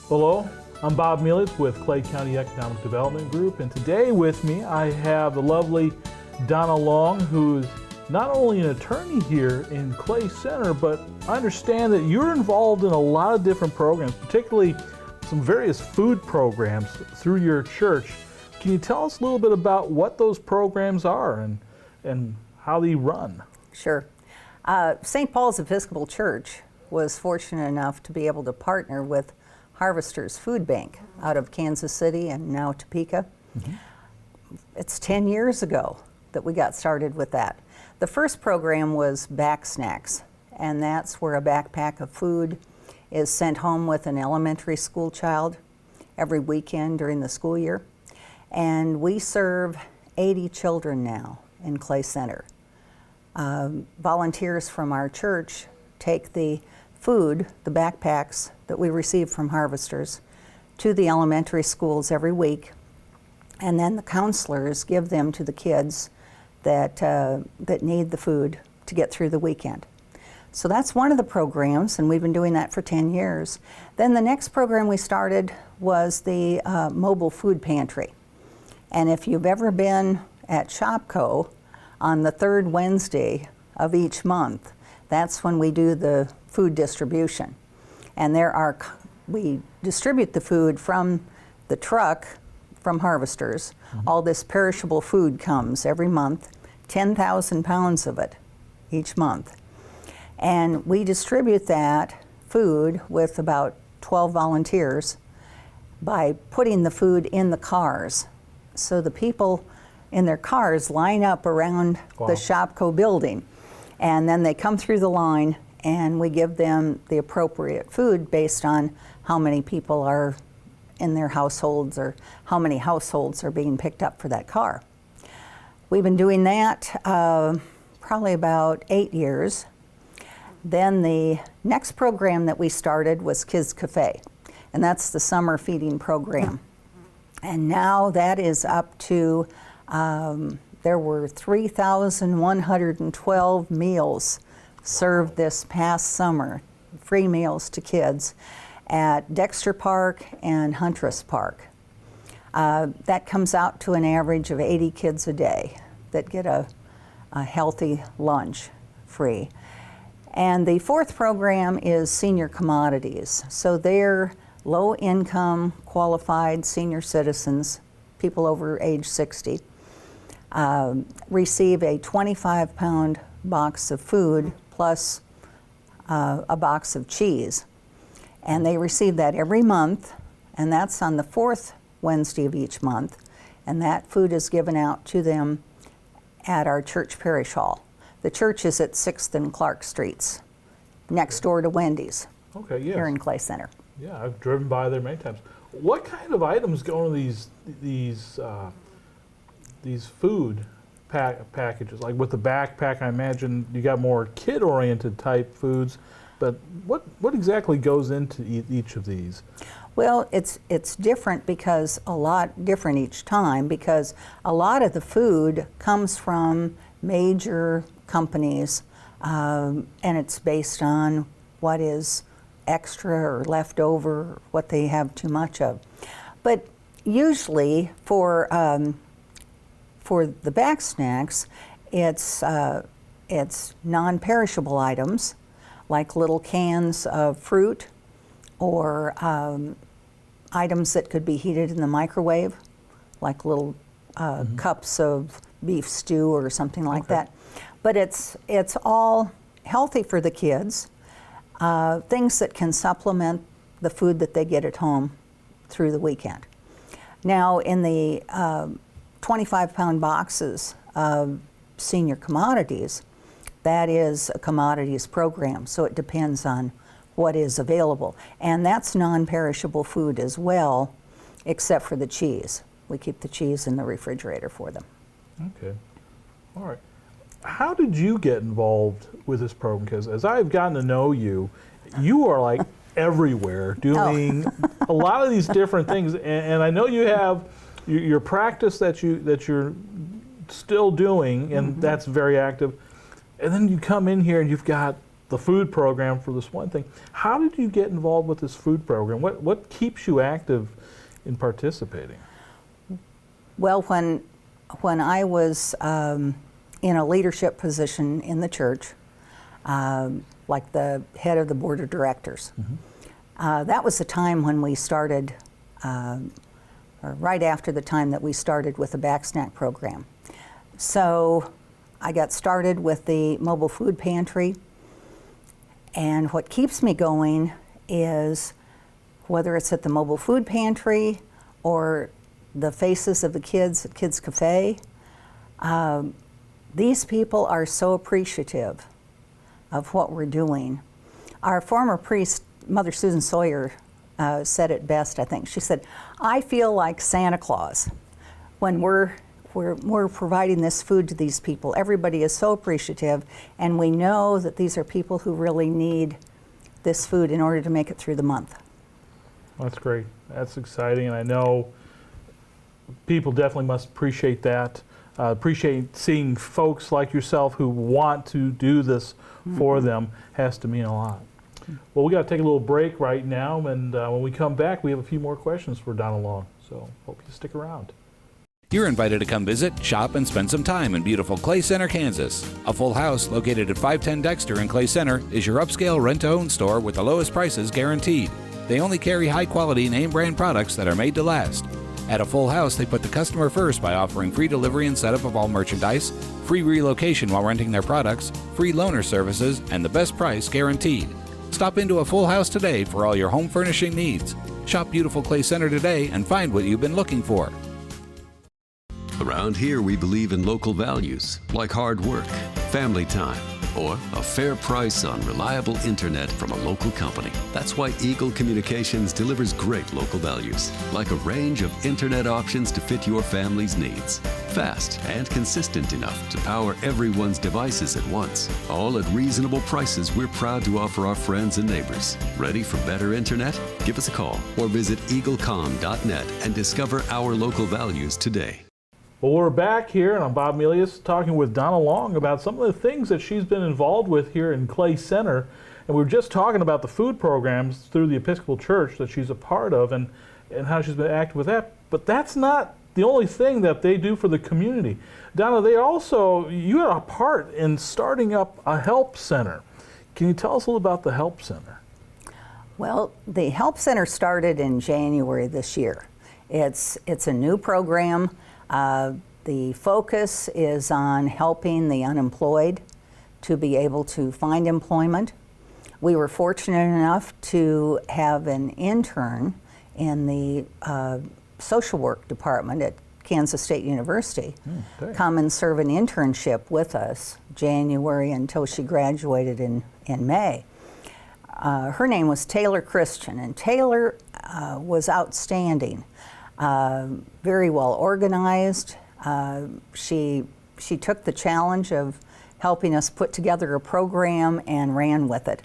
Hello, I'm Bob Mielitz with Clay County Economic Development Group, and today with me I have the lovely Donna Long, who's not only an attorney here in Clay Center, but I understand that you're involved in a lot of different programs, particularly some various food programs through your church. Can you tell us a little bit about what those programs are and how they run? Sure. St. Paul's Episcopal Church was fortunate enough to be able to partner with Harvesters Food Bank out of Kansas City and now Topeka. It's 10 years ago that we got started with that. The first program was Back Snacks, and that's where a backpack of food is sent home with an elementary school child every weekend during the school year. And we serve 80 children now in Clay Center. Volunteers from our church take the food, the backpacks that we receive from Harvesters, to the elementary schools every week, and then the counselors give them to the kids that need the food to get through the weekend. So that's one of the programs, and we've been doing that for 10 years. Then the next program we started was the mobile food pantry. And if you've ever been at Shopco on the third Wednesday of each month, that's when we do the food distribution. And we distribute the food from the truck from Harvesters. All this perishable food comes every month, 10,000 pounds of it each month. And we distribute that food with about 12 volunteers by putting the food in the cars. So the people in their cars line up around the Shopco building, and then they come through the line and we give them the appropriate food based on how many people are in their households or how many households are being picked up for that car. We've been doing that probably about 8 years. Then the next program that we started was Kids Cafe, and that's the summer feeding program. And now that is up to, there were 3,112 meals served this past summer, free meals to kids at Dexter Park and Huntress Park. That comes out to an average of 80 kids a day that get a healthy lunch free. And the fourth program is Senior Commodities. So they're low-income, qualified senior citizens, people over age 60, receive a 25-pound box of food plus a box of cheese. And they receive that every month, and that's on the fourth Wednesday of each month. And that food is given out to them at our church parish hall. The church is at 6th and Clark Streets, next door to Wendy's, here in Clay Center. Yeah, I've driven by there many times. What kind of items go into these food packages? Like with the backpack, I imagine you got more kid-oriented type foods, but what exactly goes into each of these? Well, it's different because a lot different each time, because a lot of the food comes from major companies, and it's based on what is extra or leftover, what they have too much of. But usually for the back snacks, it's non-perishable items like little cans of fruit or items that could be heated in the microwave, like little cups of beef stew or something like that. But it's all healthy for the kids, things that can supplement the food that they get at home through the weekend. Now, in the 25-pound boxes of Senior Commodities, that is a commodities program, so it depends on what is available. And that's non-perishable food as well, except for the cheese. We keep the cheese in the refrigerator for them. Okay, all right. How did you get involved with this program? Because as I've gotten to know you, you are like everywhere doing a lot of these different things. And I know you have your practice that you're still doing, and that's very active. And then you come in here and you've got the food program for this one thing. How did you get involved with this food program? What keeps you active in participating? Well, when I was in a leadership position in the church, like the head of the board of directors, that was the time when we started, or right after the time that we started with the back snack program. So I got started with the mobile food pantry, and what keeps me going is whether it's at the mobile food pantry or the faces of the kids at Kids Cafe, these people are so appreciative of what we're doing. Our former priest, Mother Susan Sawyer, said it best, I think. She said, "I feel like Santa Claus when we're providing this food to these people. Everybody is so appreciative, and we know that these are people who really need this food in order to make it through the month." That's great. That's exciting, and I know people definitely must appreciate that. Appreciate seeing folks like yourself who want to do this for them. Has to mean a lot. Well, we got to take a little break right now, and when we come back, we have a few more questions for Donna Long. So hope you stick around. You're invited to come visit, shop, and spend some time in beautiful Clay Center, Kansas. A full house located at 510 Dexter in Clay Center is your upscale rent-to-own store with the lowest prices guaranteed. They only carry high-quality name-brand products that are made to last. At a full house, they put the customer first by offering free delivery and setup of all merchandise, free relocation while renting their products, free loaner services, and the best price guaranteed. Stop into a full house today for all your home furnishing needs. Shop beautiful Clay Center today and find what you've been looking for. Around here, we believe in local values like hard work, family time, or a fair price on reliable internet from a local company. That's why Eagle Communications delivers great local values, like a range of internet options to fit your family's needs. Fast and consistent enough to power everyone's devices at once. All at reasonable prices we're proud to offer our friends and neighbors. Ready for better internet? Give us a call or visit eaglecom.net and discover our local values today. Well, we're back here, and I'm Bob Melius talking with Donna Long about some of the things that she's been involved with here in Clay Center. And we were just talking about the food programs through the Episcopal Church that she's a part of and how she's been active with that. But that's not the only thing that they do for the community. Donna, you had a part in starting up a help center. Can you tell us a little about the help center? Well, the help center started in January this year. It's a new program. The focus is on helping the unemployed to be able to find employment. We were fortunate enough to have an intern in the social work department at Kansas State University come and serve an internship with us January until she graduated in May. Her name was Taylor Christian, and Taylor was outstanding. Very well organized. She took the challenge of helping us put together a program and ran with it.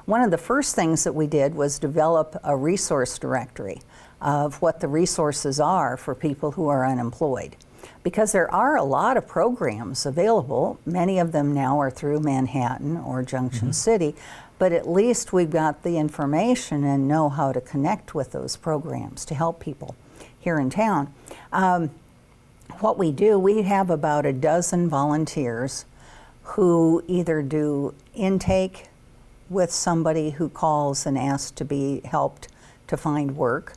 One of the first things that we did was develop a resource directory of what the resources are for people who are unemployed. Because there are a lot of programs available. Many of them now are through Manhattan or Junction City, but at least we've got the information and know how to connect with those programs to help people here in town. What we do, we have about a dozen volunteers who either do intake with somebody who calls and asks to be helped to find work.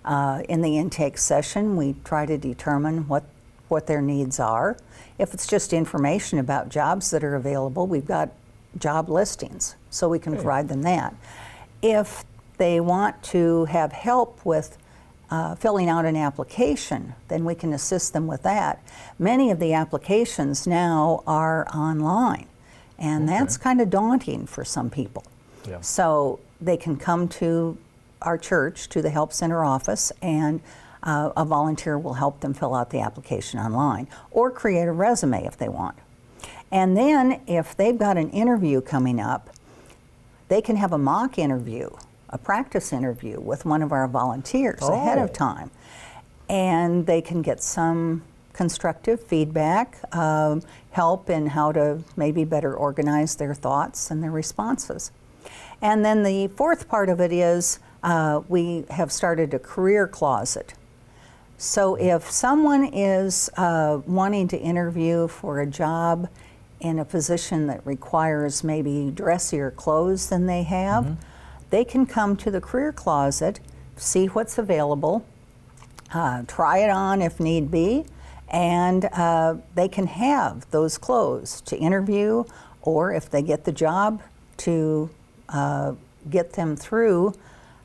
In the intake session, we try to determine what their needs are. If it's just information about jobs that are available, we've got job listings, so we can provide them that. If they want to have help with filling out an application, then we can assist them with that. Many of the applications now are online, and that's kind of daunting for some people. Yeah. So they can come to our church, to the Help Center office, and a volunteer will help them fill out the application online, or create a resume if they want. And then if they've got an interview coming up, they can have a mock interview, a practice interview with one of our volunteers ahead of time. And they can get some constructive feedback, help in how to maybe better organize their thoughts and their responses. And then the fourth part of it is we have started a career closet. So if someone is wanting to interview for a job in a position that requires maybe dressier clothes than they have, they can come to the career closet, see what's available, try it on if need be, and they can have those clothes to interview, or if they get the job, to get them through,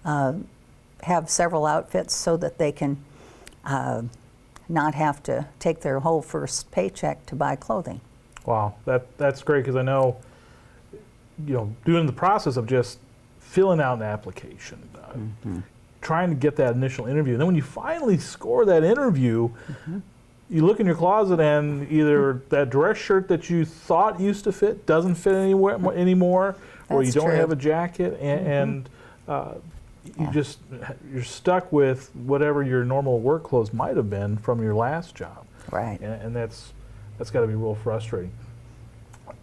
have several outfits so that they can not have to take their whole first paycheck to buy clothing. Wow, that's great, because I know, doing the process of just filling out an application, trying to get that initial interview, and then when you finally score that interview, you look in your closet and either that dress shirt that you thought used to fit doesn't fit anymore, or you don't have a jacket, and you're stuck with whatever your normal work clothes might have been from your last job. Right. And that's got to be real frustrating.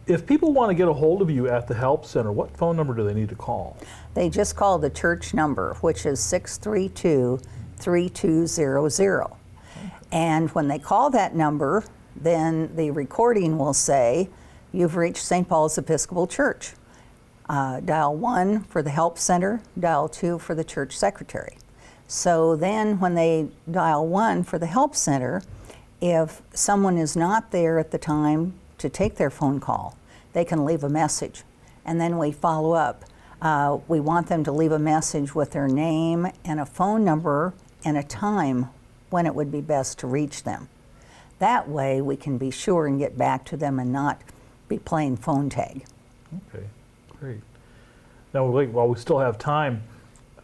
If people want to get a hold of you at the Help Center, what phone number do they need to call? They just call the church number, which is 632-3200. And when they call that number, then the recording will say, "You've reached St. Paul's Episcopal Church." Dial 1 for the Help Center, dial 2 for the church secretary. So then when they dial 1 for the Help Center, if someone is not there at the time to take their phone call, they can leave a message, and then we follow up. We want them to leave a message with their name and a phone number and a time when it would be best to reach them. That way we can be sure and get back to them and not be playing phone tag. Okay, great. Now, while we still have time,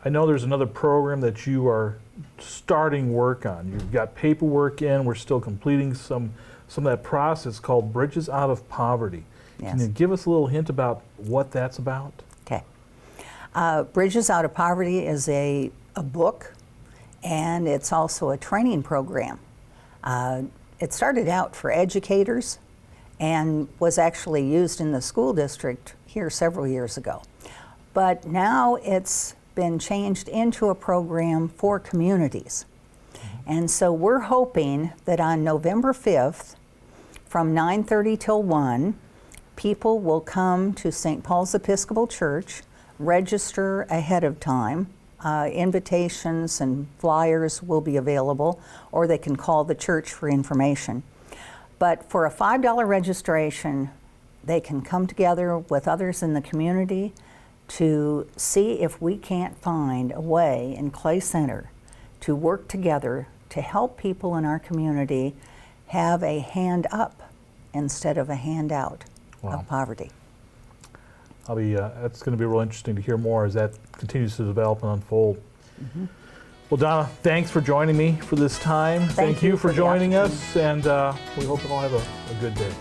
I know there's another program that you are starting work on. You've got paperwork in, we're still completing some of that process called Bridges Out of Poverty. Yes. Can you give us a little hint about what that's about? Okay. Bridges Out of Poverty is a book, and it's also a training program. It started out for educators and was actually used in the school district here several years ago. But now it's been changed into a program for communities. And so we're hoping that on November 5th, from 9:30 till 1, people will come to St. Paul's Episcopal Church, register ahead of time. Invitations and flyers will be available, or they can call the church for information. But for a $5 registration, they can come together with others in the community to see if we can't find a way in Clay Center to work together to help people in our community have a hand up instead of a handout of poverty. That's going to be real interesting to hear more as that continues to develop and unfold. Well, Donna, thanks for joining me for this time. Thank you for joining us, and we hope you all have a good day.